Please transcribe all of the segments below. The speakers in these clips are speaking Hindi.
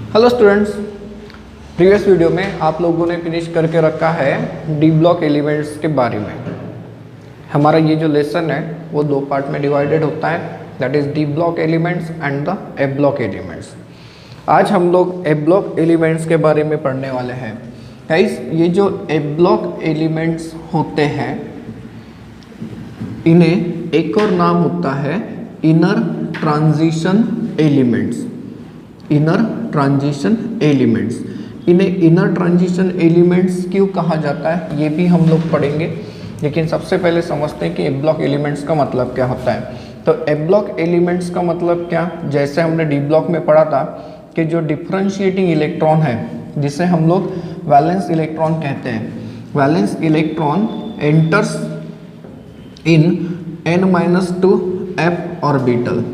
हेलो स्टूडेंट्स, प्रीवियस वीडियो में आप लोगों ने फिनिश करके रखा है डी ब्लॉक एलिमेंट्स के बारे में। हमारा ये जो लेसन है वो दो पार्ट में डिवाइडेड होता है, that is D block elements and the A block elements. आज हम लोग ए ब्लॉक एलिमेंट्स के बारे में पढ़ने वाले हैं। गाइस, ये जो ए ब्लॉक एलिमेंट्स होते हैं इन्हें एक और नाम होता है inner transition elements. Inner transition elements, इन्हें इनर ट्रांजिशन एलिमेंट्स क्यों कहा जाता है ये भी हम लोग पढ़ेंगे, लेकिन सबसे पहले समझते हैं कि ए ब्लॉक एलिमेंट्स का मतलब क्या होता है। तो ए ब्लॉक एलिमेंट्स का मतलब क्या, जैसे हमने डी ब्लॉक में पढ़ा था कि जो डिफरेंशिएटिंग इलेक्ट्रॉन है जिसे हम लोग वैलेंस इलेक्ट्रॉन कहते हैं, valence electron enters in n-2 f orbital.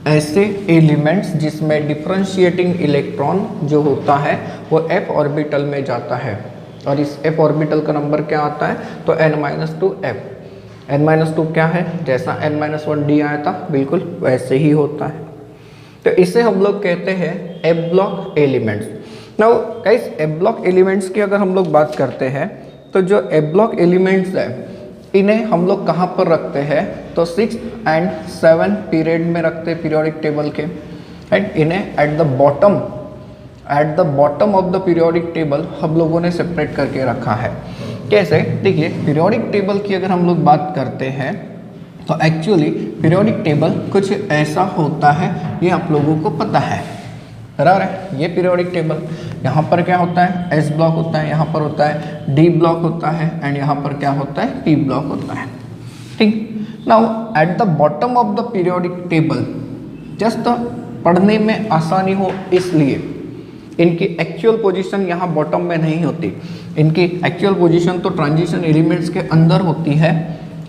ऐसे एलिमेंट्स जिसमें डिफरेंशिएटिंग इलेक्ट्रॉन जो होता है वो f ऑर्बिटल में जाता है, और इस f ऑर्बिटल का नंबर क्या आता है तो n-2 f। n-2 क्या है, जैसा n-1 d आया था बिल्कुल वैसे ही होता है। तो इसे हम लोग कहते हैं ए ब्लॉक एलिमेंट्स। नाउ गाइस, ए ब्लॉक एलिमेंट्स की अगर हम लोग बात करते हैं तो जो ए ब्लॉक एलिमेंट्स है इन्हें हम लोग कहाँ पर रखते हैं तो 6 एंड 7 पीरियड में रखते हैं पीरियोडिक टेबल के, एंड इन्हें at the bottom of the periodic table हम लोगों ने सेपरेट करके रखा है। कैसे, देखिए पीरियोडिक टेबल की अगर हम लोग बात करते हैं तो एक्चुअली पीरियोडिक टेबल कुछ ऐसा होता है, ये आप लोगों को पता है बराबर है। ये पीरियोडिक टेबल, यहाँ पर क्या होता है एस ब्लॉक होता है, यहाँ पर होता है डी ब्लॉक होता है, एंड यहाँ पर क्या होता है पी ब्लॉक होता है। ठीक, now at the bottom of the periodic table, just पढ़ने में आसानी हो इसलिए इनकी एक्चुअल पोजीशन यहाँ बॉटम में नहीं होती, इनकी एक्चुअल पोजीशन तो ट्रांजिशन एलिमेंट्स के अंदर होती है,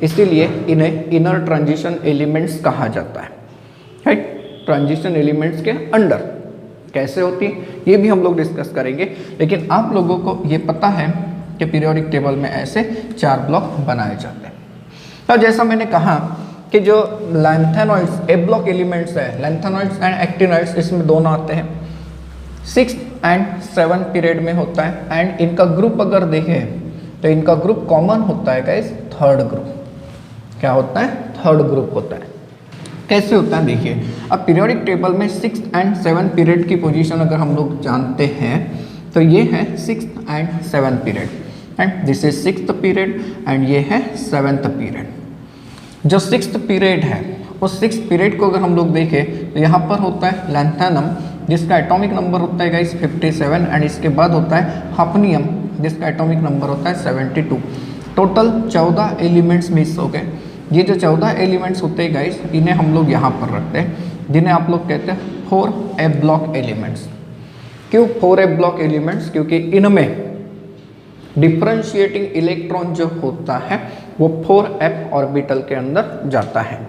इसीलिए इन्हें इनर ट्रांजिशन एलिमेंट्स कहा जाता है। राइट, ट्रांजिशन एलिमेंट्स के अंडर कैसे होती है ये भी हम लोग डिस्कस करेंगे, लेकिन आप लोगों को ये पता है कि पीरियोडिक टेबल में ऐसे 4 ब्लॉक बनाए जाते हैं। तो जैसा मैंने कहा कि जो लैंथेनॉइड्स ए ब्लॉक एलिमेंट्स है, लैंथेनॉइड्स एंड एक्टिनॉइड्स, इसमें दोनों आते हैं 6 एंड 7 पीरियड में होता है, एंड इनका ग्रुप अगर देखें तो इनका ग्रुप कॉमन होता है गाइस, थर्ड ग्रुप। क्या होता है, थर्ड ग्रुप होता है। कैसे होता है देखिए, अब पीरियोडिक टेबल में 6 एंड 7 पीरियड की पोजीशन अगर हम लोग जानते हैं तो ये है 6 and 7 period, and this is 6th period and ये है 7th पीरियड। जो 6th पीरियड है उस 6th पीरियड को अगर हम लोग देखें तो यहाँ पर होता है लैंथेनम जिसका एटॉमिक नंबर होता है गाइस 57, एंड इसके बाद होता है हाफनियम जिसका एटॉमिक नंबर होता है 72। टोटल 14 एलिमेंट्स मिस हो गए। ये जो 14 एलिमेंट्स होते हैं गाइस इन्हें हम लोग यहाँ पर रखते हैं, जिन्हें आप लोग कहते हैं 4 ए ब्लॉक एलिमेंट्स। क्यों 4 ए ब्लॉक एलिमेंट्स, क्योंकि इनमें डिफरेंशिएटिंग इलेक्ट्रॉन जो होता है वो 4f ऑर्बिटल के अंदर जाता है।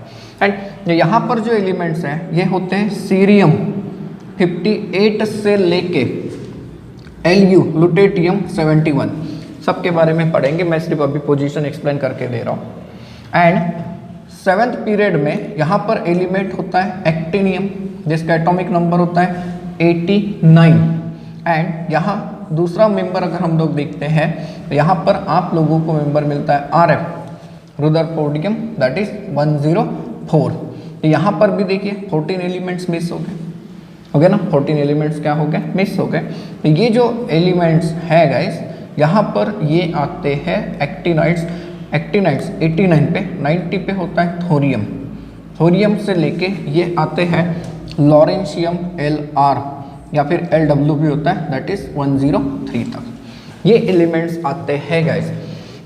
एंड यहाँ पर जो एलिमेंट्स हैं ये होते हैं सीरियम 58 से लेके Lu लुटेटियम 71, सबके बारे में पढ़ेंगे, मैं सिर्फ अभी पोजीशन एक्सप्लेन करके दे रहा हूँ। एंड 7th पीरियड में यहाँ पर एलिमेंट होता है एक्टिनियम जिसका एटॉमिक नंबर होता है 89, एंड यहाँ दूसरा मेंबर अगर हम लोग देखते हैं तो यहाँ पर आप लोगों को मेंबर मिलता है RF रुदरफोर्डियम, दैट इज 104। तो यहाँ पर भी देखिए 14 एलिमेंट्स मिस हो गए ना, 14 एलिमेंट्स क्या हो गए, मिस हो गए। तो ये जो एलिमेंट्स है गाइस यहाँ पर ये आते हैं एक्टिनाइड्स 89 पे, 90 पे होता है थोरियम, थोरियम से लेके ये आते हैं लॉरेंशियम Lr या फिर Lw भी होता है, दैट इज 103 तक ये एलिमेंट्स आते हैं गाइस।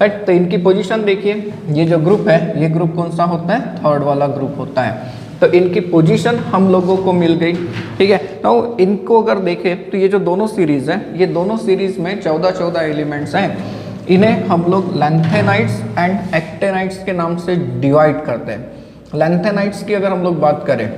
राइट, तो इनकी पोजीशन देखिए, ये जो ग्रुप है ये ग्रुप कौन सा होता है, थर्ड वाला ग्रुप होता है। तो इनकी पोजीशन हम लोगों को मिल गई, ठीक है। तो इनको अगर देखें तो ये जो दोनों सीरीज है, ये दोनों सीरीज में 14 एलिमेंट्स हैं। इन्हें हम लोग लैंथेनाइड्स एंड एक्टिनाइड्स के नाम से डिवाइड करते हैं। लैंथेनाइड्स की अगर हम लोग बात करें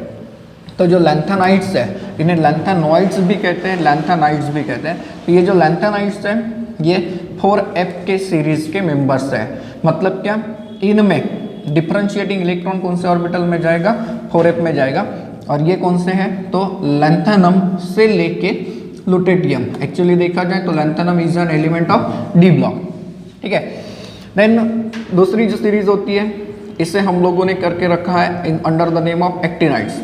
तो जो लैंथेनाइड्स है इन्हें लैंथेनॉइड्स भी कहते हैं, लैंथेनाइड्स भी कहते हैं। तो ये जो लैंथेनाइड्स हैं ये 4f के सीरीज के मेंबर्स हैं। मतलब क्या, इनमें डिफरेंशिएटिंग इलेक्ट्रॉन कौन से ऑर्बिटल में जाएगा, 4f में जाएगा, और ये कौन से हैं, तो लैंथेनम से लेके लुटेटियम। एक्चुअली देखा जाए तो lanthanum is an element of D block, ठीक है। देन दूसरी जो सीरीज होती है इसे हम लोगों ने करके रखा है under the name of actinides.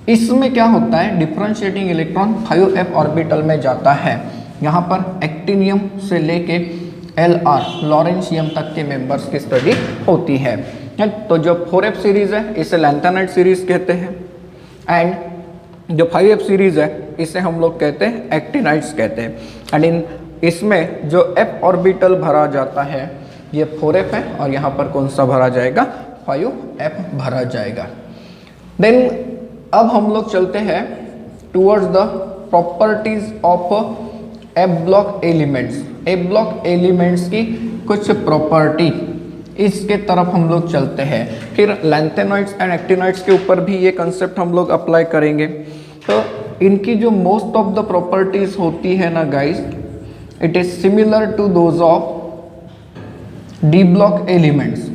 इसमें क्या होता है, डिफरेंशिएटिंग इलेक्ट्रॉन 5f ऑर्बिटल में जाता है। यहाँ पर एक्टिनियम से लेके Lr लॉरेंशियम तक के मेंबर्स की स्टडी होती है। तो जो 4f सीरीज है इसे लैंथेनाइड सीरीज कहते हैं, एंड जो 5f सीरीज है इसे हम लोग कहते हैं एक्टिनाइड्स कहते हैं। एंड इसमें जो f ऑर्बिटल भरा जाता है ये 4f है, और यहाँ पर कौन सा भरा जाएगा, 5f भरा जाएगा। देन अब हम लोग चलते हैं towards the properties of F block elements. F block elements की कुछ प्रॉपर्टी, इसके तरफ हम लोग चलते हैं। फिर लैंथेनॉइड्स एंड एक्टिनॉइड्स के ऊपर भी ये कंसेप्ट हम लोग अप्लाई करेंगे। तो इनकी जो मोस्ट ऑफ द प्रॉपर्टीज होती है ना guys, it is similar to those of D block elements.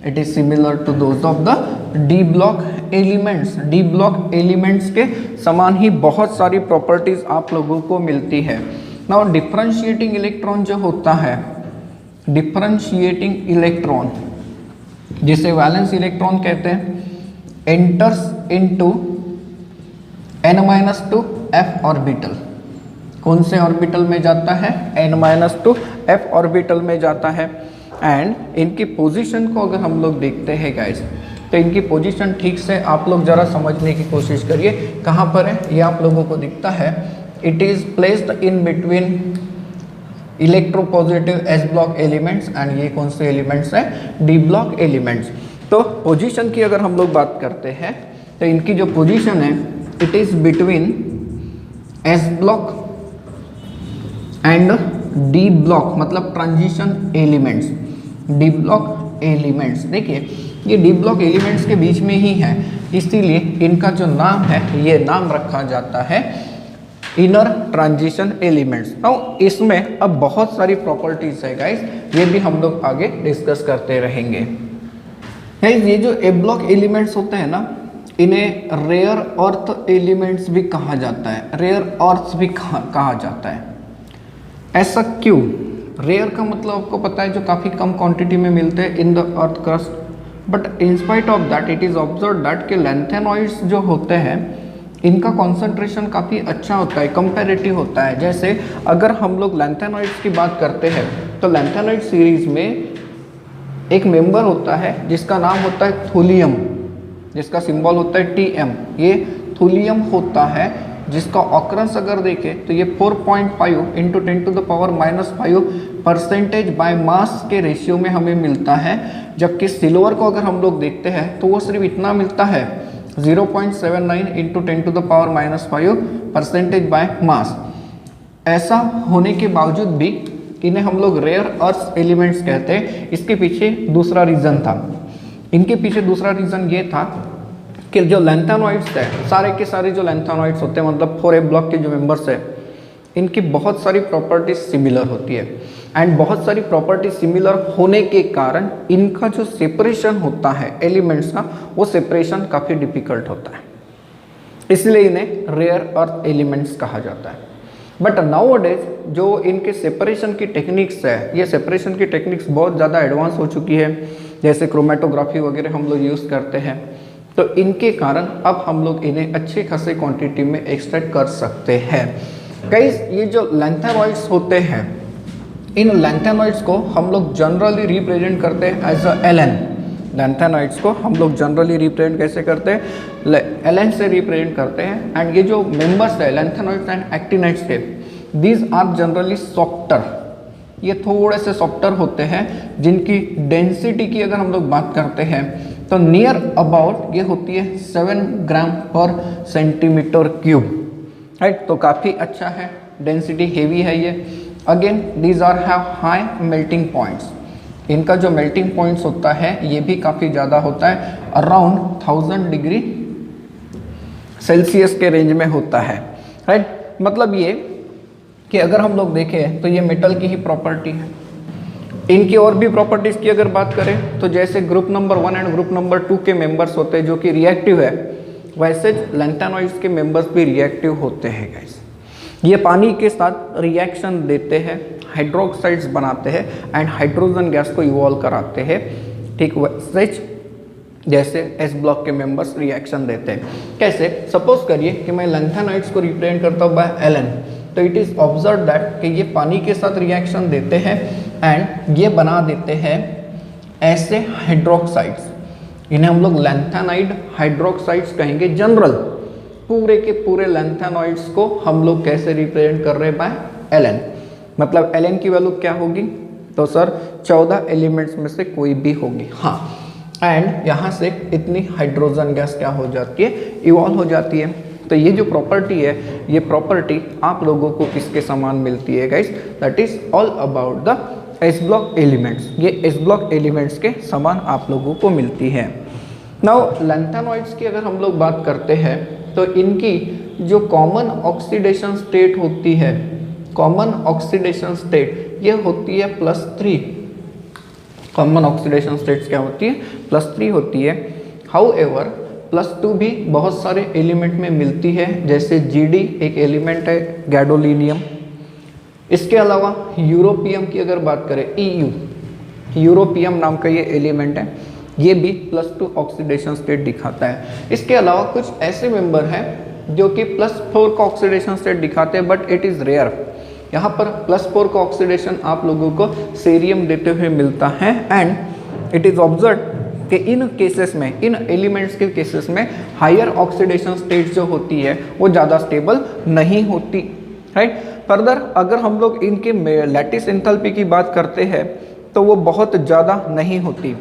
It is similar to those of the D block elements. D block elements के समान ही बहुत सारी प्रॉपर्टीज आप लोगों को मिलती है। नाउ डिफरेंशिएटिंग इलेक्ट्रॉन जो होता है, डिफरेंशिएटिंग इलेक्ट्रॉन जिसे वैलेंस इलेक्ट्रॉन कहते हैं, enters into n-2 f orbital. कौन से ऑर्बिटल में जाता है, n-2 f ऑर्बिटल में जाता है। एंड इनकी पोजीशन को अगर हम लोग देखते हैं गाइस, तो इनकी पोजीशन ठीक से आप लोग जरा समझने की कोशिश करिए। कहाँ पर है, ये आप लोगों को दिखता है। It is placed in between electropositive S block elements, and ये कौन से एलिमेंट्स हैं, डी ब्लॉक एलिमेंट्स। तो पोजीशन की अगर हम लोग बात करते हैं तो इनकी जो पोजीशन है, it is between S block and D block, मतलब transition elements. D block elements, देखिए ये डी ब्लॉक एलिमेंट्स के बीच में ही है, इसीलिए इनका जो नाम है ये नाम रखा जाता है इनर ट्रांजिशन एलिमेंट्स। नाउ इसमें अब बहुत सारी प्रॉपर्टीज है गाइस, ये भी हम लोग आगे डिस्कस करते रहेंगे। गाइस ये जो ए ब्लॉक एलिमेंट्स होते हैं ना, इन्हें रेयर अर्थ एलिमेंट्स भी कहा जाता है, रेयर अर्थ भी कहा जाता है। ऐसा क्यों? रेयर का मतलब आपको पता है जो काफ़ी कम क्वांटिटी में मिलते हैं in the earth crust. But in spite of that it is observe that कि लैंथेनॉइड्स जो होते हैं इनका कॉन्सेंट्रेशन काफ़ी अच्छा होता है, कंपैरेटिव होता है। जैसे अगर हम लोग लैंथेनॉइड्स की बात करते हैं तो लैंथेनॉइड सीरीज में एक मेंबर होता है जिसका नाम होता है थूलियम, जिसका सिंबल होता है Tm। ये थूलियम होता है जिसका ऑकरेंस अगर देखें तो ये 4.5 इंटू 10⁻⁻5 परसेंटेज बाय मास के रेशियो में हमें मिलता है। जबकि सिल्वर को अगर हम लोग देखते हैं तो वो सिर्फ इतना मिलता है 0.79 इंटू 10⁻⁻5 परसेंटेज बाय मास। ऐसा होने के बावजूद भी इन्हें हम लोग रेयर अर्थ एलिमेंट्स कहते हैं। इसके पीछे दूसरा रीज़न था, इनके पीछे दूसरा रीज़न ये था कि जो लैंथेनॉइड्स है, सारे के सारे जो लैंथेनॉइड्स होते हैं, मतलब 4a ब्लॉक के जो मेंबर्स है, इनकी बहुत सारी प्रॉपर्टीज सिमिलर होती है। एंड बहुत सारी प्रॉपर्टी सिमिलर होने के कारण इनका जो सेपरेशन होता है एलिमेंट्स का, वो सेपरेशन काफ़ी डिफिकल्ट होता है, इसलिए इन्हें रेयर अर्थ एलिमेंट्स कहा जाता है। बट नाउअडेज जो इनके सेपरेशन की टेक्निक्स है, ये सेपरेशन की टेक्निक्स बहुत ज़्यादा एडवांस हो चुकी है। जैसे क्रोमेटोग्राफी वगैरह हम लोग यूज़ करते हैं, तो इनके कारण अब हम लोग इन्हें अच्छे खासे क्वांटिटी में एक्सट्रैक्ट कर सकते हैं। कई ये जो लैंथेनॉइड्स होते हैं, इन लैंथेनॉइड्स को हम लोग जनरली रिप्रेजेंट करते हैं एज अ Ln। लैंथेनॉइड्स को हम लोग जनरली रिप्रेजेंट कैसे करते हैं, Ln से रिप्रेजेंट करते हैं। एंड ये जो मेंबर्स है लैंथेनॉइड्स एंड एक्टिनाइड्स के, दीज आर जनरली सॉफ्टर, ये थोड़े से सॉफ्टर होते हैं, जिनकी डेंसिटी की अगर हम लोग बात करते हैं तो नियर अबाउट ये होती है 7 ग्राम पर सेंटीमीटर क्यूब, राइट। तो काफ़ी अच्छा है, डेंसिटी हेवी है ये। Again these are have high melting points, इनका जो मेल्टिंग पॉइंट्स होता है ये भी काफ़ी ज़्यादा होता है, अराउंड 1000 डिग्री सेल्सियस के रेंज में होता है, राइट। मतलब ये कि अगर हम लोग देखें तो ये मेटल की ही प्रॉपर्टी है। इनकी और भी प्रॉपर्टीज़ की अगर बात करें तो जैसे group number 1 and group number 2 के मेंबर्स होते हैं जो कि रिएक्टिव है, वैसे लैंथेनॉइड्स के मेंबर्स भी रिएक्टिव होते हैं गाइस। ये पानी के साथ रिएक्शन देते हैं, हाइड्रोक्साइड्स बनाते हैं एंड हाइड्रोजन गैस को इवॉल्व कराते हैं। ठीक वैसे जैसे एस ब्लॉक के मेंबर्स रिएक्शन देते हैं। कैसे? सपोज करिए कि मैं लैंथेनॉइड्स को रिप्रेजेंट करता हूँ बाय Ln, तो इट इज ऑब्जर्व दैट कि ये पानी के साथ रिएक्शन देते हैं एंड ये बना देते हैं ऐसे हाइड्रोक्साइड्स। इन्हें हम लोग लैंथेनाइड हाइड्रोक्साइड्स कहेंगे। जनरल पूरे के पूरे लैंथेनॉइड्स को हम लोग कैसे रिप्रेजेंट कर रहे हैं? By Ln। मतलब Ln की वैल्यू क्या होगी? तो सर 14 एलिमेंट्स में से कोई भी होगी। हाँ, एंड यहाँ से इतनी हाइड्रोजन गैस क्या हो जाती है? इवॉल्व हो जाती है। तो ये जो प्रॉपर्टी है, ये प्रॉपर्टी आप लोगों को किसके समान मिलती है guys? That is all about the S block elements. ये एस ब्लॉक एलिमेंट्स के समान आप लोगों को मिलती है। नाउ लैंथेनॉइड्स की अगर हम लोग बात करते हैं तो इनकी जो कॉमन ऑक्सीडेशन स्टेट होती है, कॉमन ऑक्सीडेशन स्टेट ये होती है +3। कॉमन ऑक्सीडेशन स्टेट्स क्या होती है? +3 होती है। हाउएवर +2 भी बहुत सारे एलिमेंट में मिलती है, जैसे Gd एक एलिमेंट है, गैडोलीनियम। इसके अलावा यूरोपियम की अगर बात करें, EU यूरोपियम नाम का ये एलिमेंट है, ये भी +2 ऑक्सीडेशन स्टेट दिखाता है। इसके अलावा कुछ ऐसे मेंबर हैं जो कि +4 का ऑक्सीडेशन स्टेट दिखाते हैं, बट इट इज़ रेयर। यहाँ पर +4 का ऑक्सीडेशन आप लोगों को सीरियम देते हुए मिलता है एंड इट इज़ ऑब्जर्व कि इन केसेस में, इन एलिमेंट्स के केसेस में हायर ऑक्सीडेशन स्टेट जो होती है वो ज़्यादा स्टेबल नहीं होती, राइट। फर्दर अगर हम लोग इनके लैटिस एंथैल्पी की बात करते हैं तो वो बहुत ज़्यादा नहीं होती।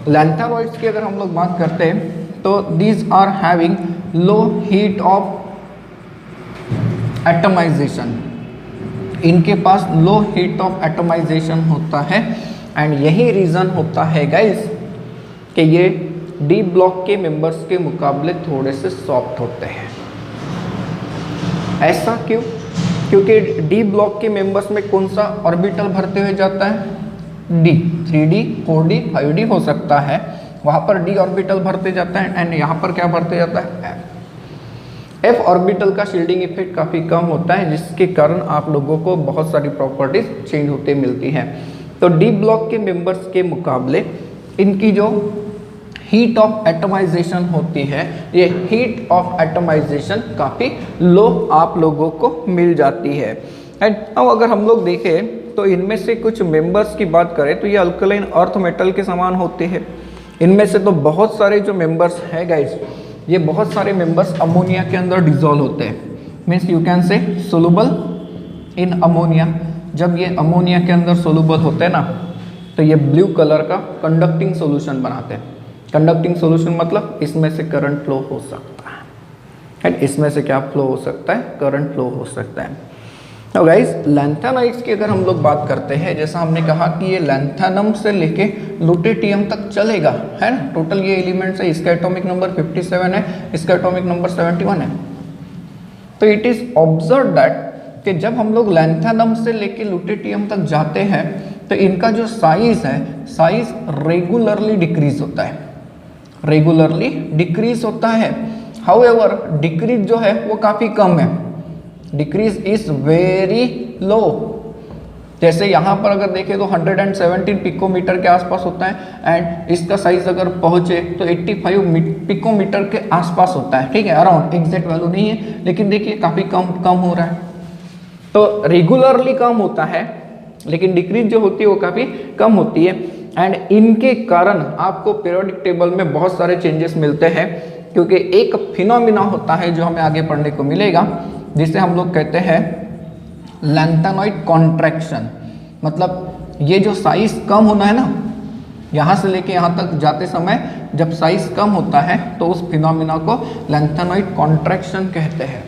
लैंथेनॉइड्स की अगर हम लोग बात करते हैं तो these are having low heat of atomization. इनके पास लो हीट ऑफ एटमाइजेशन होता है एंड यही रीज़न होता है गाइस कि ये डी ब्लॉक के मेंबर्स के मुकाबले थोड़े से सॉफ्ट होते हैं। ऐसा क्यों? क्योंकि डी ब्लॉक के मेंबर्स में कौन सा ऑर्बिटल भरते हुए जाता है? डी। 3D 4D 5D हो सकता है, वहाँ पर डी ऑर्बिटल भरते जाता है एंड यहाँ पर क्या भरते जाता है? एफ ऑर्बिटल का शील्डिंग इफेक्ट काफ़ी कम होता है, जिसके कारण आप लोगों को बहुत सारी प्रॉपर्टीज चेंज होते मिलती हैं। तो डी ब्लॉक के मेंबर्स के मुकाबले इनकी जो हीट ऑफ एटमाइजेशन होती है, ये हीट ऑफ एटमाइजेशन काफ़ी लो आप लोगों को मिल जाती है। एंड अब अगर हम लोग देखें तो इनमें से कुछ मेंबर्स की बात करें तो ये अल्कलाइन अर्थ मेटल के समान होते हैं। इनमें से तो बहुत सारे जो मेंबर्स हैं गाइस, ये बहुत सारे मेंबर्स अमोनिया के अंदर डिजोल्व होते हैं। Means you can say soluble in ammonia. जब ये अमोनिया के अंदर सोलुबल होते हैं ना, तो ये ब्लू कलर का कंडक्टिंग सॉल्यूशन बनाते हैं। कंडक्टिंग सॉल्यूशन मतलब इसमें से करंट फ्लो हो सकता है, एंड इसमें से क्या फ्लो हो सकता है? करंट फ्लो हो सकता है। तो गाइस लैंथेनाइड्स की अगर हम लोग बात करते हैं, जैसा हमने कहा कि ये लैंथेनम से लेके लुटेटियम तक चलेगा, है ना। टोटल ये एलिमेंट्स है, इसका एटॉमिक नंबर 57 है, इसका एटॉमिक नंबर 71 है। तो इट इज ऑब्जर्व दैट कि जब हम लोग लैंथेनम से लेके लुटेटियम तक जाते हैं तो इनका जो साइज है, साइज रेगुलरली डिक्रीज होता है, रेगुलरली डिक्रीज होता है। हाउएवर डिक्रीज जो है वो काफ़ी कम है, डिक्रीज इज वेरी लो। जैसे यहाँ पर अगर देखें तो 117 पिकोमीटर के आसपास होता है एंड इसका साइज अगर पहुँचे तो 85 पिकोमीटर के आसपास होता है, ठीक है। अराउंड एग्जैक्ट वैल्यू नहीं है, लेकिन देखिए काफ़ी कम हो रहा है। तो रेगुलरली कम होता है, लेकिन डिक्रीज जो होती है वो काफ़ी कम होती है एंड इनके कारण आपको पीरियोडिक टेबल में बहुत सारे चेंजेस मिलते हैं, क्योंकि एक फिनोमिना होता है जो हमें आगे पढ़ने को मिलेगा, जिसे हम लोग कहते हैं लैंथेनॉइड कॉन्ट्रैक्शन। मतलब ये जो साइज कम होना है ना, यहाँ से लेके यहाँ तक जाते समय जब साइज कम होता है तो उस फिनोमिना को लैंथेनॉइड कॉन्ट्रैक्शन कहते हैं।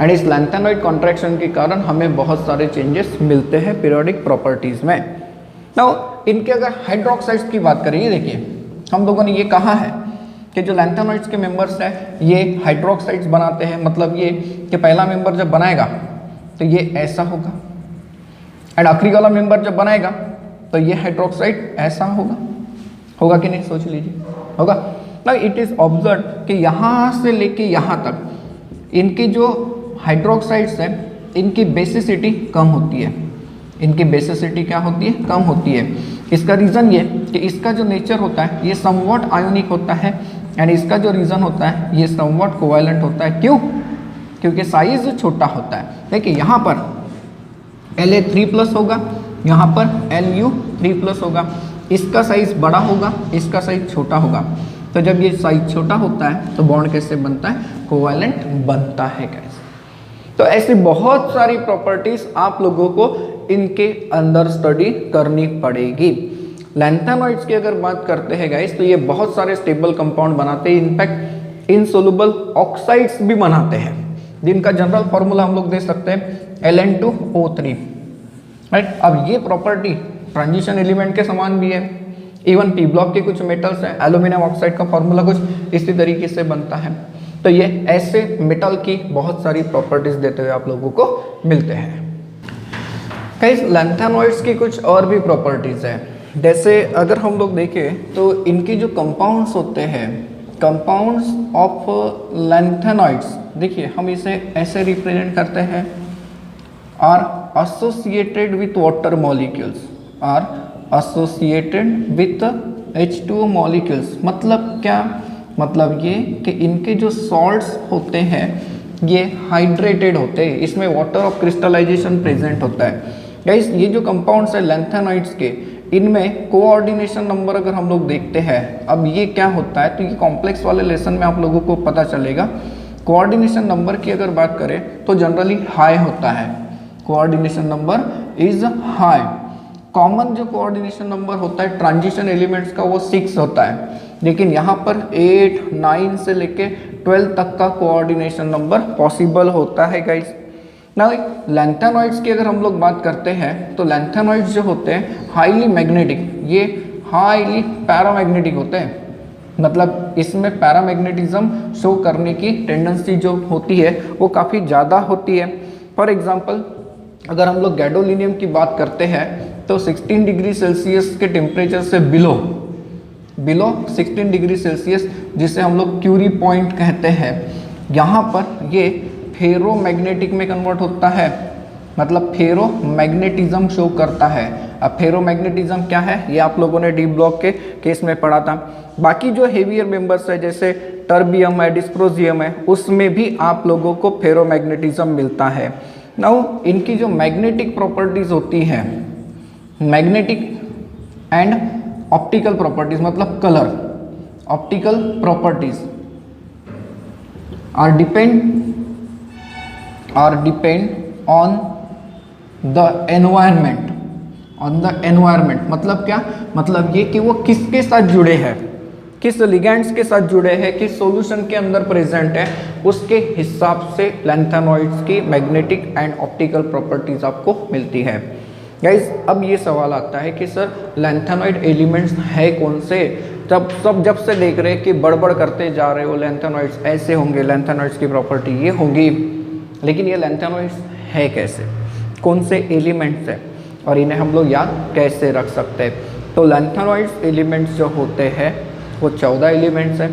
एंड इस लैंथेनॉइड कॉन्ट्रैक्शन के कारण हमें बहुत सारे चेंजेस मिलते हैं पीरियोडिक प्रॉपर्टीज में। नाउ इनके अगर हाइड्रोक्साइड्स की बात करें, ये देखिए हम लोगों ने ये कहा है कि जो लैंथेनॉइड्स के मेंबर्स हैं ये हाइड्रोक्साइड्स बनाते हैं। मतलब ये कि पहला मेंबर जब बनाएगा तो ये ऐसा होगा एंड आखिरी वाला मेंबर जब बनाएगा तो ये हाइड्रोक्साइड ऐसा होगा कि नहीं? सोच लीजिए, होगा। इट इज ऑब्जर्व कि यहाँ से लेके यहाँ तक इनके जो हाइड्रोक्साइड्स है इनकी बेसिसिटी कम होती है। इनकी बेसिसिटी क्या होती है? कम होती है। इसका रीज़न ये कि इसका जो नेचर होता है ये समवॉट आयोनिक होता है एंड इसका जो रीज़न होता है ये समवॉट कोवैलेंट होता है। क्यों? क्योंकि साइज छोटा होता है। देखिए यहाँ पर La3+ होगा, यहाँ पर Lu3+ होगा। इसका साइज बड़ा होगा, इसका साइज छोटा होगा। तो जब ये साइज छोटा होता है तो बॉन्ड कैसे बनता है? कोवैलेंट बनता है गाइस। तो ऐसी बहुत सारी प्रॉपर्टीज आप लोगों को इनके अंदर स्टडी करनी पड़ेगी। लैंथेनॉइड्स की अगर बात करते हैं गाइस तो ये बहुत सारे स्टेबल कंपाउंड बनाते हैं, इनफैक्ट इनसोल्युबल ऑक्साइड्स भी बनाते हैं, जिनका जनरल फॉर्मूला हम लोग दे सकते हैं Ln2O3, राइट। अब ये प्रॉपर्टी ट्रांजिशन एलिमेंट के समान भी है। इवन पी ब्लॉक के कुछ मेटल्स हैं, एल्यूमिनियम ऑक्साइड का फॉर्मूला कुछ इसी तरीके से बनता है। तो ये ऐसे मेटल की बहुत सारी प्रॉपर्टीज देते हुए आप लोगों को मिलते हैं। गाइस लैंथेनॉइड्स की कुछ और भी प्रॉपर्टीज है। जैसे अगर हम लोग देखें तो इनके जो कंपाउंड्स होते हैं, कंपाउंड्स ऑफ लैंथेनॉइड्स, देखिए हम इसे ऐसे रिप्रेजेंट करते हैं, are associated with water molecules, are associated with H2O molecules. मतलब क्या? मतलब ये कि इनके जो सॉल्ट्स होते हैं ये हाइड्रेटेड होते हैं, इसमें वाटर ऑफ क्रिस्टलाइजेशन प्रेजेंट होता है। गाइस ये जो कंपाउंड्स है लैंथेनॉइड्स के, इनमें कोऑर्डिनेशन नंबर अगर हम लोग देखते हैं, अब ये क्या होता है तो ये कॉम्प्लेक्स वाले लेसन में आप लोगों को पता चलेगा। कोऑर्डिनेशन नंबर की अगर बात करें तो जनरली हाई होता है, coordination number is high. Common जो कोऑर्डिनेशन नंबर होता है ट्रांजिशन एलिमेंट्स का वो 6 होता है, लेकिन यहाँ पर 8, 9 से लेके 12 तक का कोऑर्डिनेशन नंबर पॉसिबल होता है गाइस। ना लैंथेनॉइड्स की अगर हम लोग बात करते हैं तो लैंथेनॉइड्स जो होते हैं हाईली मैग्नेटिक, ये हाईली पैरामैग्नेटिक होते हैं। मतलब इसमें पैरामैग्नेटिज्म शो करने की टेंडेंसी जो होती है वो काफ़ी ज़्यादा होती है। फॉर एग्जांपल अगर हम लोग गैडोलिनियम की बात करते हैं तो 16 डिग्री सेल्सियस के टेम्परेचर से बिलो 16 डिग्री सेल्सियस, जिसे हम लोग क्यूरी पॉइंट कहते हैं, यहाँ पर ये फेरोमैग्नेटिक में कन्वर्ट होता है। मतलब फेरोमैग्नेटिज्म शो करता है। अब फेरोमैग्नेटिज्म क्या है ये आप लोगों ने डी ब्लॉक के केस में पढ़ा था। बाकी जो हेवियर मेंबर्स है जैसे टर्बियम है, डिस्प्रोजियम है, उसमें भी आप लोगों को फेरोमैग्नेटिज्म मिलता है। नाउ इनकी जो मैग्नेटिक प्रॉपर्टीज होती हैं, मैग्नेटिक एंड ऑप्टिकल प्रॉपर्टीज, मतलब colour, optical properties are depend on the environment, मतलब क्या? मतलब ये कि वो किसके साथ जुड़े हैं, किस लिगेंड्स के साथ जुड़े हैं, किस सॉल्यूशन के अंदर प्रेजेंट है, उसके हिसाब से लैंथेनॉइड्स की मैग्नेटिक एंड ऑप्टिकल प्रॉपर्टीज आपको मिलती है। गाइस अब ये सवाल आता है कि सर लैंथेनॉइड एलिमेंट्स है कौन से? जब से देख रहे हैं कि बड़बड़ करते जा रहे हो, लैंथेनॉइड्स ऐसे होंगे, लैंथेनॉइड्स की प्रॉपर्टी ये होगी, लेकिन ये लैंथेनॉइड्स है कैसे, कौन से एलिमेंट्स है और इन्हें हम लोग याद कैसे रख सकते हैं? तो लैंथेनॉइड्स एलिमेंट्स जो होते हैं वो 14 एलिमेंट्स हैं।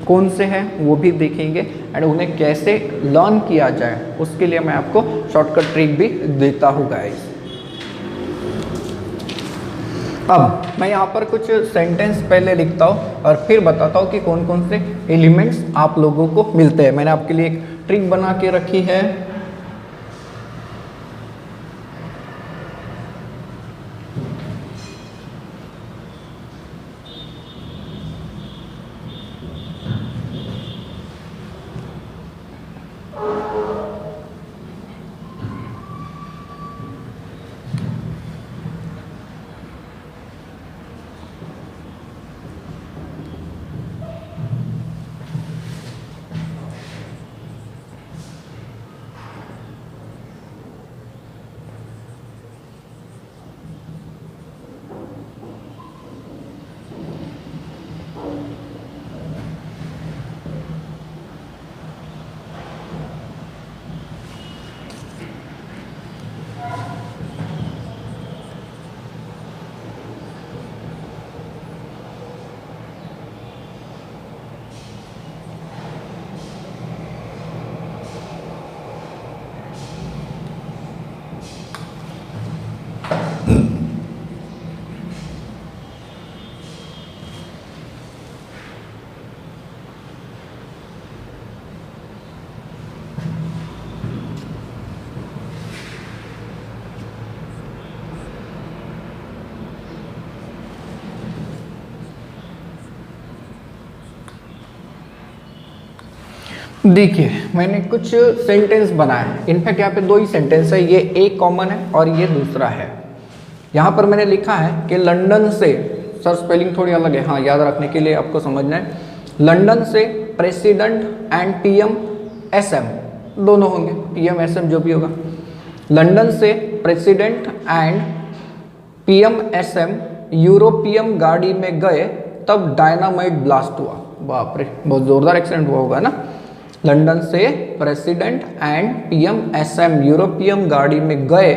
कौन से हैं वो भी देखेंगे एंड उन्हें कैसे लर्न किया जाए उसके लिए मैं आपको शॉर्टकट ट्रिक भी देता हूँ गाइस। अब मैं यहाँ पर कुछ सेंटेंस पहले लिखता हूँ और फिर बताता हूँ कि कौन कौन से एलिमेंट्स आप लोगों को मिलते हैं। मैंने आपके लिए एक ट्रिक बना के रखी है। देखिए मैंने कुछ सेंटेंस बनाया, इनफैक्ट यहाँ पे दो ही सेंटेंस है, ये एक कॉमन है और ये दूसरा है। यहाँ पर मैंने लिखा है कि लंदन से, सर स्पेलिंग थोड़ी अलग है, हाँ याद रखने के लिए आपको समझना है, लंदन से प्रेसिडेंट एंड पीएम एसएम दोनों होंगे, पीएम एसएम जो भी होगा, लंदन से president and PM SM European गाड़ी में गए तब डायनामाइट ब्लास्ट हुआ। बाप रे, बहुत जोरदार एक्सीडेंट हुआ होगा ना। लंदन से president and PM SM European गाड़ी में गए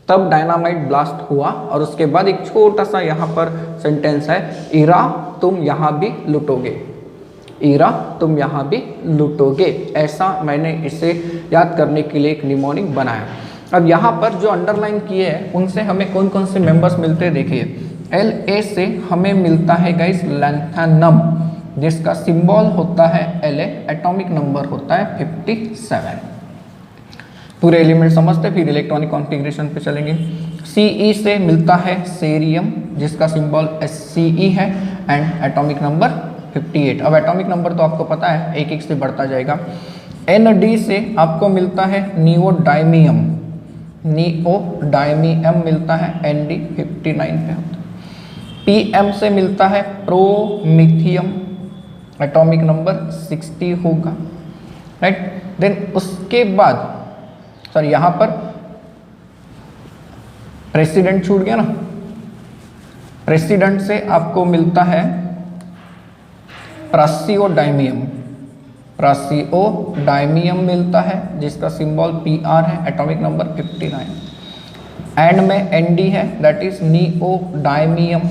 तब डायनामाइट ब्लास्ट हुआ। और उसके बाद एक छोटा सा यहाँ पर सेंटेंस है, इरा तुम यहाँ भी लुटोगे, इरा तुम यहाँ भी लुटोगे। ऐसा मैंने इसे याद करने के लिए एक निमोनिक बनाया। अब यहाँ पर जो अंडरलाइन किए हैं उनसे हमें कौन कौन से मेंबर्स मिलते हैं, देखिए La से हमें मिलता है गाइस लैंथेनम, जिसका सिंबल होता है La, एटॉमिक नंबर होता है 57। पूरे एलिमेंट समझते फिर इलेक्ट्रॉनिक कॉन्फ़िगरेशन पे चलेंगे। Ce से मिलता है सेरियम, जिसका सिंबल Sce है एंड एटॉमिक नंबर 58। अब एटॉमिक नंबर तो आपको पता है एक एक से बढ़ता जाएगा। Nd से आपको मिलता है नियोडाइमियम, नियोडाइमियम मिलता है, Nd 59 पे होता है। Pm से मिलता है प्रोमिथियम, एटॉमिक नंबर 60 होगा, राइट। देन उसके बाद सॉरी यहाँ पर प्रेसिडेंट छूट गया ना, प्रेसिडेंट से आपको मिलता है प्रासियोडाइमियम, प्रासियोडाइमियम मिलता है जिसका सिंबल Pr है, एटॉमिक नंबर 59। एंड में Nd है, दैट इज नियोडाइमियम,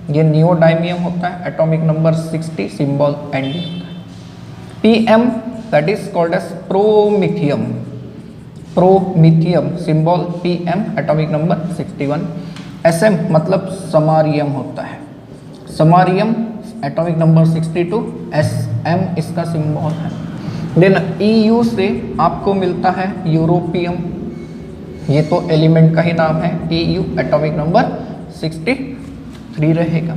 ये नियोडाइमियम होता है, atomic number 60, symbol Nd। Pm that is called as promethium, promethium symbol Pm, atomic number 61। Sm मतलब समारियम होता है, समारियम एटॉमिक नंबर 62, Sm इसका सिंबल है। देन EU से आपको मिलता है यूरोपियम, ये तो एलिमेंट का ही नाम है, EU एटॉमिक नंबर 63 रहेगा।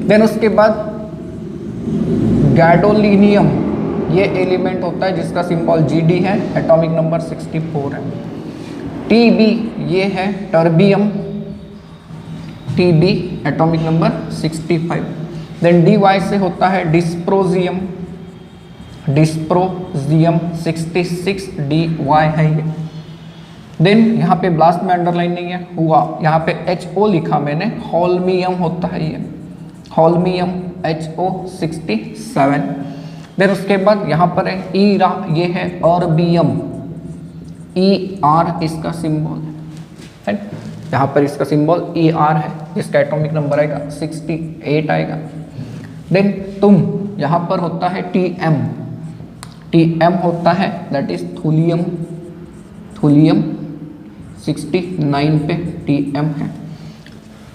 देन उसके बाद गैडोलिनियम, ये एलिमेंट होता है जिसका सिंबल Gd है, एटॉमिक नंबर 64 है। Tb ये है terbium, Tb atomic number 65। Then dy से होता है डिस्प्रोजियम, डिस्प्रोजियम 66 dy है ये। देन यहाँ पे ब्लास्ट में अंडरलाइन नहीं है हुआ, यहाँ पे HO लिखा मैंने, होल्मियम होता है ये, होल्मियम HO 67। देन उसके बाद यहाँ पर है ईरा, ये है अर्बियम, ER इसका सिंबल है, यहाँ पर इसका सिंबल ER है, जिसका एटॉमिक नंबर आएगा 68 आएगा। देन तुम, यहाँ पर होता है TM, TM होता है दैट इज थूलियम, थूलियम 69 पे TM है।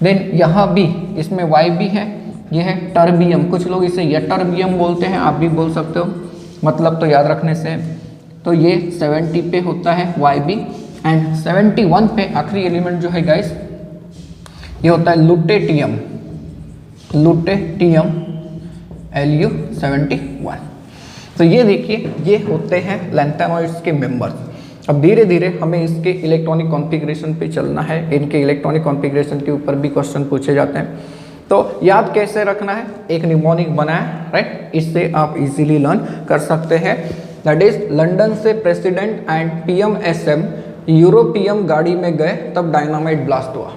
देन यहाँ भी इसमें Y भी है, ये है टर्बियम, कुछ लोग इसे यटर्बियम बोलते हैं, आप भी बोल सकते हो, मतलब तो याद रखने से। तो ये 70 पे होता है YB। एंड 71 पे आखिरी एलिमेंट जो है गाइस, ये होता है लुटेटियम, लुटेटियम Lu 71। तो ये देखिए, ये होते हैं लैंथेनॉइड्स के मेंबर्स। अब धीरे धीरे हमें इसके इलेक्ट्रॉनिक कॉन्फ़िगरेशन पे चलना है, इनके इलेक्ट्रॉनिक कॉन्फ़िगरेशन के ऊपर भी क्वेश्चन पूछे जाते हैं। तो याद कैसे रखना है, एक निमोनिक बनाया, राइट, इससे आप इजीली लर्न कर सकते हैं। दैट इज लंदन से president and PM SM European गाड़ी में गए तब डायनामाइट ब्लास्ट हुआ।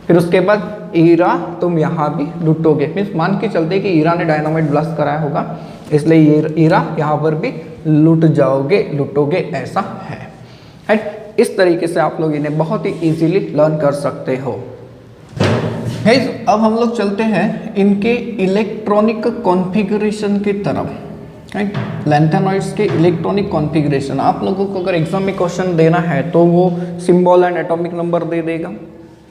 फिर उसके बाद ईरा तुम यहाँ भी लुटोगे, मीन्स मान के चलते कि ईरा ने डायनामाइट ब्लास्ट कराया होगा, इसलिए ये ईरा यहाँ पर भी लुट जाओगे, लुटोगे, ऐसा है। राइट, इस तरीके से आप लोग इन्हें बहुत ही इजीली लर्न कर सकते हो। गाइस, अब हम लोग चलते हैं इनके इलेक्ट्रॉनिक कॉन्फ़िगरेशन की तरफ। राइट, लैंथेनॉइड्स के इलेक्ट्रॉनिक कॉन्फ़िगरेशन, आप लोगों को अगर एग्जाम में क्वेश्चन देना है तो वो सिंबल एंड एटॉमिक नंबर दे देगा,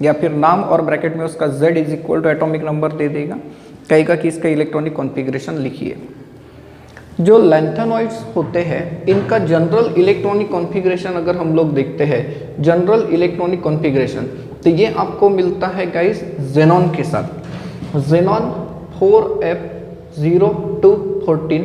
या फिर नाम और ब्रैकेट में उसका Z is equal to atomic number दे देगा, कहेगा कि इसका इलेक्ट्रॉनिक कॉन्फ़िगरेशन लिखिए। जो लैंथेनॉइड्स होते हैं इनका जनरल इलेक्ट्रॉनिक कॉन्फ़िगरेशन अगर हम लोग देखते हैं, जनरल इलेक्ट्रॉनिक कॉन्फ़िगरेशन, तो ये आपको मिलता है गाइस जेनॉन के साथ। Xenon 4F0 to 14,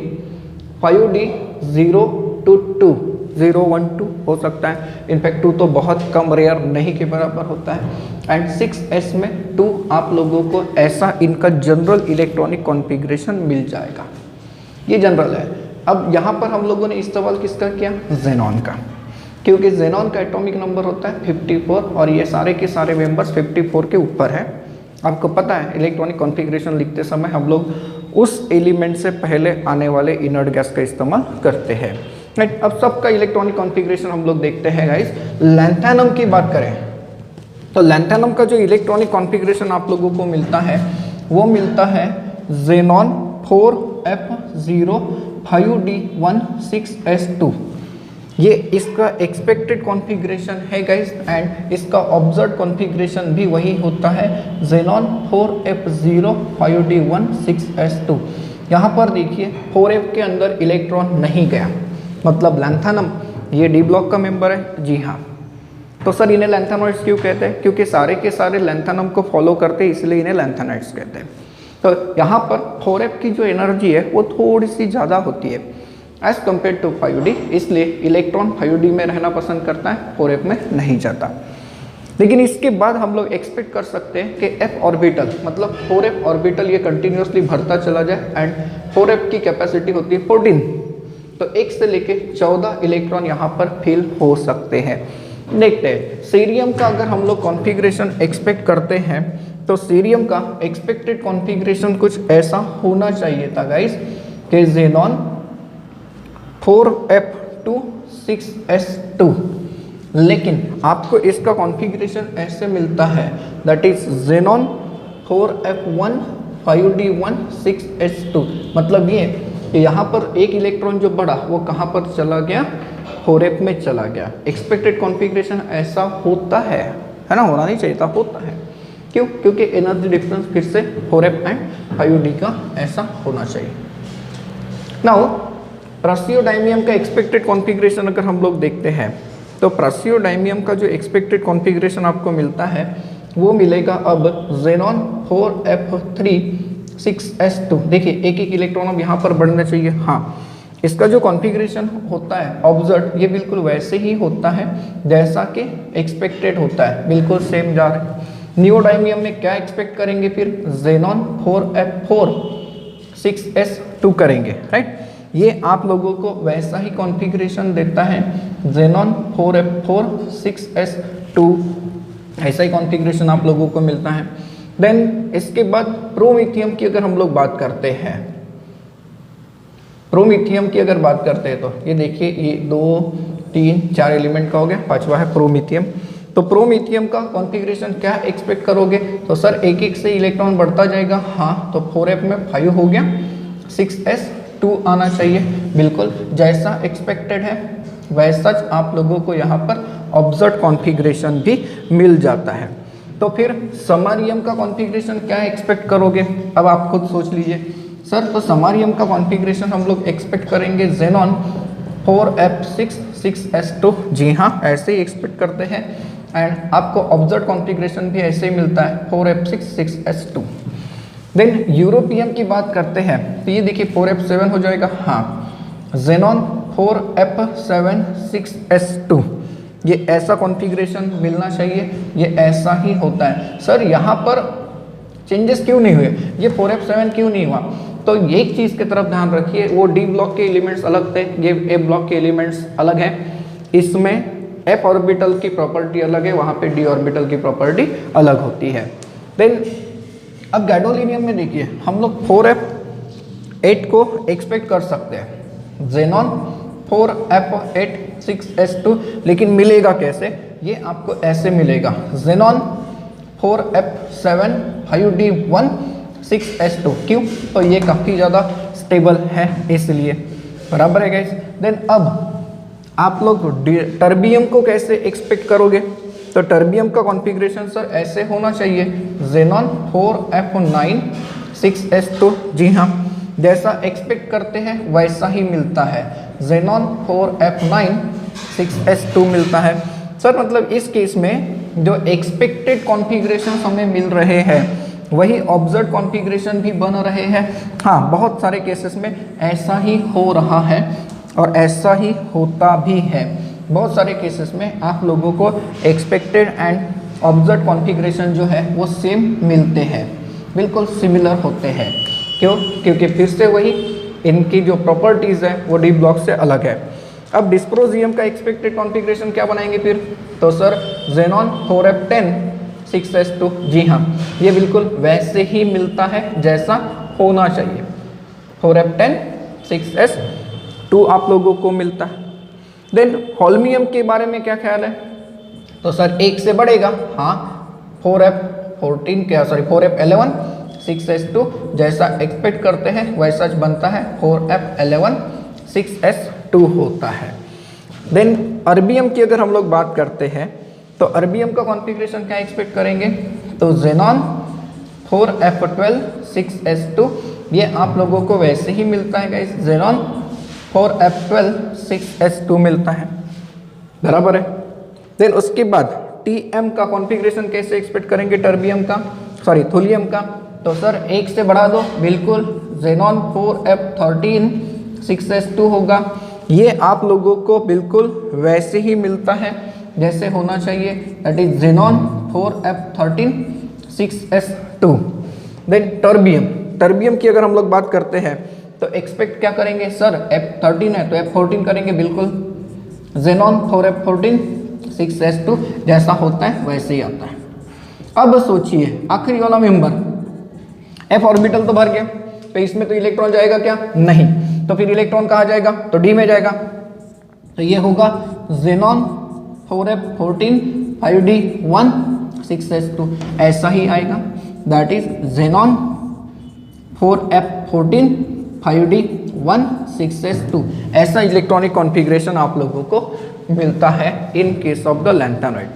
5D0 to 2, 0 1 2 हो सकता है, इनफैक्ट 2 तो बहुत कम, रेयर, नहीं के बराबर होता है। एंड 6s में 2 आप लोगों को ऐसा इनका जनरल इलेक्ट्रॉनिक कॉन्फ़िगरेशन मिल जाएगा, ये जनरल है। अब यहाँ पर हम लोगों ने इस्तेमाल किसका किया, ज़ेनॉन का, क्योंकि ज़ेनॉन का एटॉमिक नंबर होता है 54 और ये सारे के सारे मेंबर्स 54 के ऊपर है। आपको पता है इलेक्ट्रॉनिक कॉन्फ़िगरेशन लिखते समय हम लोग उस एलिमेंट से पहले आने वाले इनर्ट गैस का इस्तेमाल करते हैं, राइट। अब सबका इलेक्ट्रॉनिक कॉन्फ़िगरेशन हम लोग देखते हैं गाइस। लैंथेनम की बात करें तो लैंथेनम का जो इलेक्ट्रॉनिक कॉन्फ़िगरेशन आप लोगों को मिलता है वो मिलता है ज़ेनॉन 4f0 5d1 6s2, ये इसका एक्सपेक्टेड कॉन्फ़िगरेशन है गाइस। एंड इसका ऑब्जर्व कॉन्फ़िगरेशन भी वही होता है, ज़ेनॉन 4f0 5d1 6s2। यहाँ पर देखिए 4f के अंदर इलेक्ट्रॉन नहीं गया, मतलब लैंथेनम ये डी ब्लॉक का मेंबर है, जी हाँ। तो सर इन्हें लैंथेनॉइड्स क्यों कहते हैं, क्योंकि सारे के सारे लैंथेनम को फॉलो करते हैं, इसलिए इन्हें लैंथेनॉइड्स कहते हैं। तो यहाँ पर 4f की जो एनर्जी है वो थोड़ी सी ज़्यादा होती है एज कम्पेयर टू 5d, इसलिए इलेक्ट्रॉन 5d में रहना पसंद करता है, 4f में नहीं जाता। लेकिन इसके बाद हम लोग एक्सपेक्ट कर सकते हैं कि f ऑर्बिटल, मतलब 4f ऑर्बिटल ये कंटिन्यूसली भरता चला जाए। एंड 4f की कैपेसिटी होती है 14, तो 1 से लेके 14 इलेक्ट्रॉन यहाँ पर फिल हो सकते हैं। देखते हैं सीरियम का अगर हम लोग कॉन्फ़िगरेशन एक्सपेक्ट करते हैं तो सीरियम का एक्सपेक्टेड कॉन्फ़िगरेशन कुछ ऐसा होना चाहिए था गाइस कि ज़ेनॉन 4f2 6s2, लेकिन आपको इसका कॉन्फ़िगरेशन ऐसे मिलता है, that is xenon 4f1 5d1 6s2। मतलब ये कि यहाँ पर एक इलेक्ट्रॉन जो बढ़ा वो कहाँ पर चला गया, 4f में चला गया। एक्सपेक्टेड कॉन्फ़िगरेशन ऐसा होता है ना, होना नहीं चाहिए था, होता है। क्यों, क्योंकि एनर्जी डिफरेंस फिर से 4f एंड 5d का ऐसा होना चाहिए। नाउ प्रासियोडाइमियम का एक्सपेक्टेड कॉन्फ़िगरेशन अगर हम लोग देखते हैं तो प्रासियोडाइमियम का जो एक्सपेक्टेड कॉन्फ़िगरेशन आपको मिलता है वो मिलेगा अब ज़ेनॉन 4f3 6s2। देखिए एक एक इलेक्ट्रॉन अब यहाँ पर बढ़ना चाहिए, हाँ। इसका जो कॉन्फ़िगरेशन होता है ऑब्जर्व, ये बिल्कुल वैसे ही होता है जैसा कि एक्सपेक्टेड होता है, बिल्कुल सेम जा रहा है। नियोडाइमियम में क्या एक्सपेक्ट करेंगे फिर, ज़ेनॉन 4f4 6s2 करेंगे, राइट। ये आप लोगों को वैसा ही कॉन्फ़िगरेशन देता है, ज़ेनॉन 4f4 6s2, ऐसा ही कॉन्फ़िगरेशन आप लोगों को मिलता है। देन इसके बाद प्रोमीथियम की अगर हम लोग बात करते हैं, प्रोमीथियम की अगर बात करते हैं तो ये देखिए ये 2 3 4 एलिमेंट का हो गया, पांचवा है प्रोमीथियम। तो प्रोमीथियम का कॉन्फ़िगरेशन क्या एक्सपेक्ट करोगे, तो सर एक एक से इलेक्ट्रॉन बढ़ता जाएगा, हाँ। तो 4f में 5 हो गया, 6s2 आना चाहिए, बिल्कुल जैसा एक्सपेक्टेड है वैसा आप लोगों को यहाँ पर ऑब्जर्व कॉन्फ़िगरेशन भी मिल जाता है। तो फिर समारियम का कॉन्फ़िगरेशन क्या एक्सपेक्ट करोगे, अब आप खुद सोच लीजिए सर। तो समारियम का कॉन्फ़िगरेशन हम लोग एक्सपेक्ट करेंगे ज़ेनॉन 4f6 6s2, जी हाँ ऐसे ही एक्सपेक्ट करते हैं। एंड आपको ऑब्जर्व कॉन्फ़िगरेशन भी ऐसे ही मिलता है 4f6 6s2। देन यूरोपियम की बात करते हैं तो ये देखिए 4f7 हो जाएगा, हाँ। ज़ेनॉन 4f7 6s2, ये ऐसा कॉन्फ़िगरेशन मिलना चाहिए, ये ऐसा ही होता है। सर यहाँ पर चेंजेस क्यों नहीं हुए, ये 4f7 क्यों नहीं हुआ, तो एक चीज़ की तरफ ध्यान रखिए, वो डी ब्लॉक के एलिमेंट्स अलग थे, ये ए ब्लॉक के एलिमेंट्स अलग हैं। इसमें f ऑर्बिटल की प्रॉपर्टी अलग है, वहाँ पे d ऑर्बिटल की प्रॉपर्टी अलग होती है। देन अब गैडोलिनियम में देखिए हम लोग 4f8 को एक्सपेक्ट कर सकते हैं, ज़ेनॉन 4f8 6s2, लेकिन मिलेगा कैसे, ये आपको ऐसे मिलेगा, ज़ेनॉन 4f7 5d1 6s2। क्यों, तो ये काफ़ी ज़्यादा स्टेबल है इसलिए, बराबर है गाइस। देन अब आप लोग टर्बियम को कैसे एक्सपेक्ट करोगे, तो टर्बियम का कॉन्फ़िगरेशन सर ऐसे होना चाहिए, ज़ेनॉन 4f9 6s2, जी हाँ जैसा एक्सपेक्ट करते हैं वैसा ही मिलता है, ज़ेनॉन 4f9 6s2 मिलता है। सर मतलब इस केस में जो एक्सपेक्टेड कॉन्फ़िगरेशन हमें मिल रहे हैं वही ऑब्जर्व कॉन्फ़िगरेशन भी बन रहे हैं। हाँ, बहुत सारे केसेस में ऐसा ही हो रहा है और ऐसा ही होता भी है। बहुत सारे केसेस में आप लोगों को एक्सपेक्टेड एंड ऑब्जर्व कॉन्फ़िगरेशन जो है वो सेम मिलते हैं, बिल्कुल सिमिलर होते हैं। क्यों? क्योंकि फिर से वही इनकी जो प्रॉपर्टीज़ है वो डी ब्लॉक से अलग है। अब डिस्प्रोजियम का एक्सपेक्टेड कॉन्फ़िगरेशन क्या बनाएंगे फिर? तो सर ज़ेनॉन 4f10 6s2। जी हाँ, ये बिल्कुल वैसे ही मिलता है जैसा होना चाहिए। 4f10 6s2 आप लोगों को मिलता है। देन होल्मियम के बारे में क्या ख्याल है? तो सर 1 से बढ़ेगा। हाँ, 4f11 6s2 जैसा एक्सपेक्ट करते हैं वैसा बनता है, 4f11 6s2 होता है। देन अर्बियम की अगर हम लोग बात करते हैं तो अर्बियम का कॉन्फ़िगरेशन क्या एक्सपेक्ट करेंगे? तो ज़ेनॉन 4f12 6s2 ये आप लोगों को वैसे ही मिलता है गाइस, ज़ेनॉन 4f12 6s2 मिलता है, बराबर है। देन उसके बाद Tm का कॉन्फ़िगरेशन कैसे एक्सपेक्ट करेंगे टर्बियम का, सॉरी थोलियम का? तो सर 1 से बढ़ा दो, बिल्कुल ज़ेनॉन 4f13 6s2 होगा। ये आप लोगों को बिल्कुल वैसे ही मिलता है जैसे होना चाहिए, that is xenon 4f13 6s2। Then terbium की अगर हम लोग बात करते हैं तो एक्सपेक्ट क्या करेंगे? सर f13 है तो f14 करेंगे, बिल्कुल ज़ेनॉन 4f14 6s2 जैसा होता है वैसे ही आता है। अब सोचिए आखिरी वाला मेंबर f ऑर्बिटल तो भर गया, तो इसमें तो इलेक्ट्रॉन जाएगा क्या? नहीं। तो फिर इलेक्ट्रॉन कहाँ जाएगा? तो d में जाएगा। तो ये होगा ज़ेनॉन 4f14 5d1 6s2 ऐसा ही आएगा, that is xenon 4f14 5d1 6s2 ऐसा इलेक्ट्रॉनिक कॉन्फ़िगरेशन आप लोगों को मिलता है in case of the lanthanoid.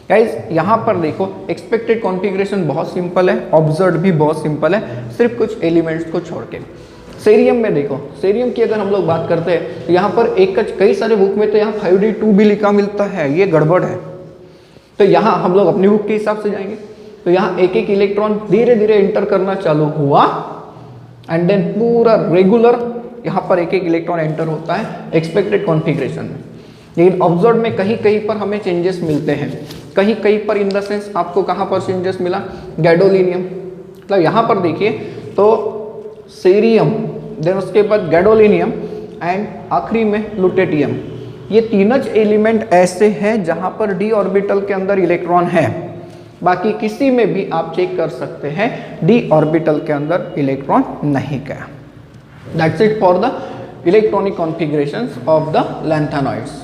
Guys यहाँ पर देखो एक्सपेक्टेड कॉन्फ़िगरेशन बहुत सिंपल है, ऑब्जर्व भी बहुत सिंपल है, सिर्फ कुछ एलिमेंट्स को छोड़ के। सेरियम में देखो, सेरियम की अगर हम लोग बात करते हैं तो यहाँ पर कई सारे बुक में तो यहाँ 5d2 भी लिखा मिलता है, ये गड़बड़ है। तो यहाँ हम लोग अपनी बुक के हिसाब से जाएंगे तो यहाँ एक एक इलेक्ट्रॉन धीरे धीरे इंटर करना चालू हुआ एंड देन पूरा रेगुलर यहाँ पर एक एक इलेक्ट्रॉन एंटर होता है एक्सपेक्टेड कॉन्फ़िगरेशन में। लेकिन ऑब्जर्व में कहीं कहीं पर हमें चेंजेस मिलते हैं, कहीं कहीं पर इन द सेंस आपको कहाँ पर चेंजेस मिला? गैडोलिनियम। मतलब यहाँ पर देखिए तो सेरियम, देन उसके बाद गैडोलिनियम एंड आखिरी में लुटेटियम, ये तीनच एलिमेंट ऐसे हैं जहाँ पर d ऑर्बिटल के अंदर इलेक्ट्रॉन है। बाकी किसी में भी आप चेक कर सकते हैं d ऑर्बिटल के अंदर इलेक्ट्रॉन नहीं गया। That's it for the electronic configurations of the lanthanoids.